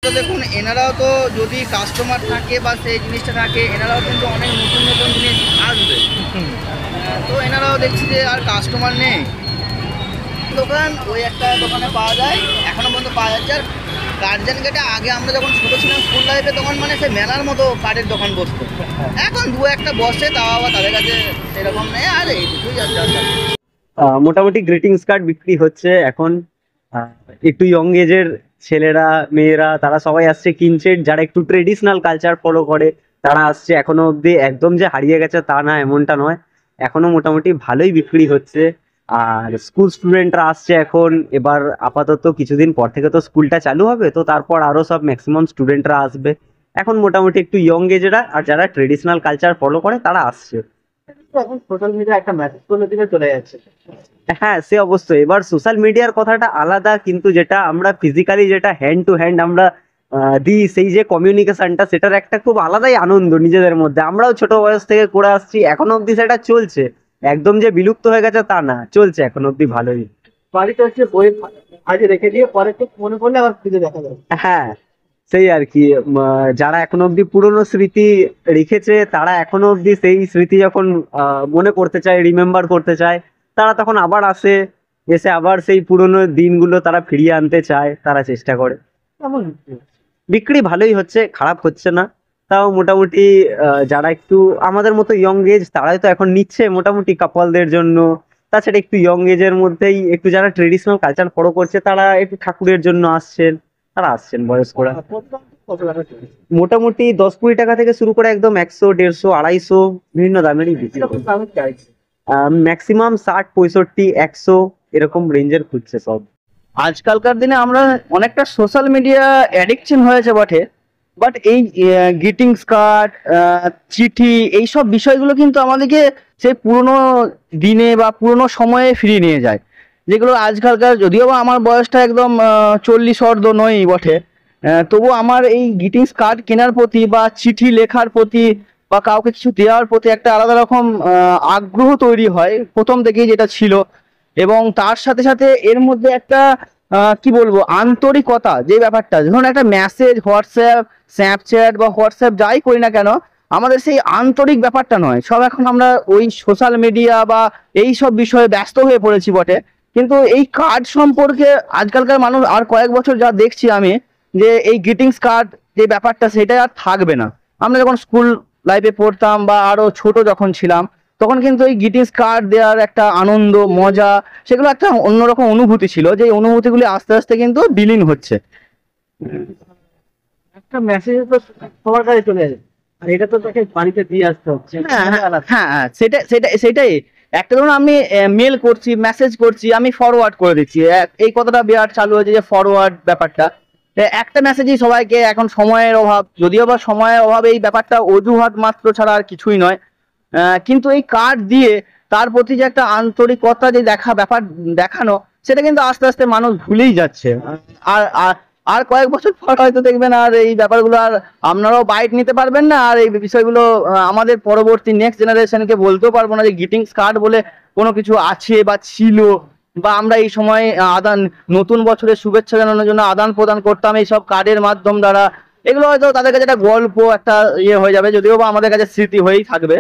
তো দেখুন এনারাও তো যদি কাস্টমার থাকে বা সেই জিনিসটা থাকে এনারাও কিন্তু অনেক নতুন নতুন জিনিস আসবে। তো এনারাও দেখছি যে আর কাস্টমার নেই, দোকান ওই একটা দোকানে পাওয়া যায়, এখনো পর্যন্ত পাওয়া যাচ্ছে। আর গার্জেন গেটে আগে আমরা যখন ছোটো ছিলাম স্কুল লাইফে তখন মানে সে মেলার মতো কাঠের দোকান বসতো, এখন দু একটা বসে তাও আবার তাদের কাছে সেরকম নেই। আর এই দুটোই মোটামুটি গ্রিটিংস কার্ড বিক্রি হচ্ছে এখন। একটু ইয়ং এজের ছেলেরা মেয়েরা তারা সবাই আসছে কিনছে, যারা একটু ট্রেডিশনাল কালচার ফলো করে তারা আসছে। এখনো অবধি একদম যে হারিয়ে গেছে তা না, এমনটা নয়, এখনো মোটামুটি ভালোই বিক্রি হচ্ছে। আর স্কুল স্টুডেন্টরা আসছে এখন। এবার আপাতত কিছুদিন পর থেকে তো স্কুলটা চালু হবে, তো তারপর আরো সব ম্যাক্সিমাম স্টুডেন্টরা আসবে। এখন মোটামুটি একটু ইয়ং এজেরা আর যারা ট্রেডিশনাল কালচার ফলো করে তারা আসছে। এখন সোশ্যাল মিডিয়া একটা মেসেজ করে দিকে চলে যাচ্ছে। হ্যাঁ, সে অবশ্যই। এবার সোশ্যাল মিডিয়ার কথাটা আলাদা, কিন্তু যেটা আমরা ফিজিক্যালি যেটা হ্যান্ড টু হ্যান্ড আমরা দিই, সেই যে কমিউনিকেশনটা, সেটার একটা খুব আলাদাই আনন্দ নিজেদের মধ্যে। আমরাও ছোট বয়স থেকে করে আসছি, এখনো অবধি সেটা চলছে। একদম যে বিলুপ্ত হয়ে গেছে তা না, চলছে এখনো অবধি ভালোই। বাড়িতে হচ্ছে বই আজ রেখে দিয়ে পরে একটু মনে পড়লে আবার খুঁজে দেখা যাবে। হ্যাঁ, সেই আর কি। যারা এখনো অবধি পুরনো স্মৃতি রেখেছে তারা এখনো অবধি সেই স্মৃতি যখন মনে করতে চায়, রিমেম্বার করতে চায়, তারা তখন আবার আসে, এসে আবার সেই পুরনো দিনগুলো তারা ফিরিয়ে আনতে চায়, তারা চেষ্টা করে। বিক্রি ভালোই হচ্ছে, খারাপ হচ্ছে না। তাও মোটামুটি যারা একটু আমাদের মতো ইয়ং এজ তারাই তো এখন নিচ্ছে মোটামুটি কাপলদের জন্য। তাছাড়া একটু ইয়ং এজের মধ্যেই একটু যারা ট্রেডিশনাল কালচার ফলো করছে তারা একটু ঠাকুরের জন্য আসছেন, তারা আসছেন বয়স্করা। মোটামুটি 10-20 টাকা থেকে শুরু করে একদম 100, 150, 250 বিভিন্ন দামেরই বিক্রি। ম্যাক্সিমাম 60, 65, 100 এরকম রেঞ্জের খুঁজছে সব। আজকালকার দিনে আমরা অনেকটা সোশ্যাল মিডিয়া অ্যাডিকশন হয়েছে বটে, বাট এই গ্রিটিংস কার্ড, চিঠি, এইসব বিষয়গুলো কিন্তু আমাদেরকে সেই পুরনো দিনে বা পুরনো সময়ে ফিরিয়ে নিয়ে যায়, যেগুলো আজকালকার, যদিও বা আমার বয়সটা একদম 40 অর্ধ নয় বটে, তবু আমার এই গ্রিটিংস কার্ড কেনার প্রতি বা চিঠি লেখার প্রতি বা কাউকে কিছু দেওয়ার প্রতি একটা আলাদা রকম আগ্রহ তৈরি হয় প্রথম থেকেই, যেটা ছিল। এবং তার সাথে সাথে এর মধ্যে একটা কি বলবো, আন্তরিকতা, যে ব্যাপারটা, ধরুন একটা মেসেজ হোয়াটসঅ্যাপ, স্ন্যাপচ্যাট বা হোয়াটসঅ্যাপ যাই করি না কেন, আমাদের সেই আন্তরিক ব্যাপারটা নয়। সব এখন আমরা ওই সোশ্যাল মিডিয়া বা এই সব বিষয়ে ব্যস্ত হয়ে পড়েছি বটে, কিন্তু এই কার্ড সম্পর্কে আজকালকার মানুষ, আর কয়েক বছর যা দেখছি আমি, যে এই গ্রিটিংস কার্ড যে ব্যাপারটা সেটা আর থাকবে না। আমরা যখন স্কুল লাইফে পড়তাম বা আরো ছোট যখন ছিলাম, তখন কিন্তু এই গ্রিটিংস কার্ড দেওয়ার একটা আনন্দ, মজা, সেগুলো একটা অন্যরকম অনুভূতি ছিল, যে অনুভূতিগুলি আস্তে আস্তে কিন্তু বিলীন হচ্ছে। একটা মেসেজ তো সবার কাছে চলে যাবে, আর এটা তো তাকে বাড়িতে দিয়ে আসতে হচ্ছে। হ্যাঁ, সেটাই। একটা ধরুন আমি মেল করছি, মেসেজ করছি, আমি ফরওয়ার্ড করে দিচ্ছি। এই কথাটা বিরাট চালু হয়েছে যে ফরওয়ার্ড ব্যাপারটা। একটা মেসেজই সবাইকে, এখন সময়ের অভাব, যদিও বা সময়ের অভাবে এই ব্যাপারটা অজুহাত মাত্র ছাড়া আর কিছুই নয়। কিন্তু এই কার্ড দিয়ে তার প্রতি যে একটা আন্তরিকতা যে ব্যাপার দেখানো, সেটা কিন্তু আস্তে আস্তে মানুষ ভুলেই যাচ্ছে। আর আর কয়েক বছর পর হয়তো দেখবেন আর এই ব্যাপারগুলো আর আপনারাও বাইট নিতে পারবেন না, আর এই বিষয়গুলো আমাদের পরবর্তী নেক্সট জেনারেশনকে বলতেও পারবো না যে গ্রিটিংস কার্ড বলে কোনো কিছু আছে বা ছিল, বা আমরা এই সময় নতুন বছরের শুভেচ্ছা জানানোর জন্য আদান প্রদান করতাম এইসব কার্ডের মাধ্যম দ্বারা। এগুলো হয়তো তাদের কাছে একটা গল্প, একটা ইয়ে হয়ে যাবে, যদিও বা আমাদের কাছে স্মৃতি হয়েই থাকবে।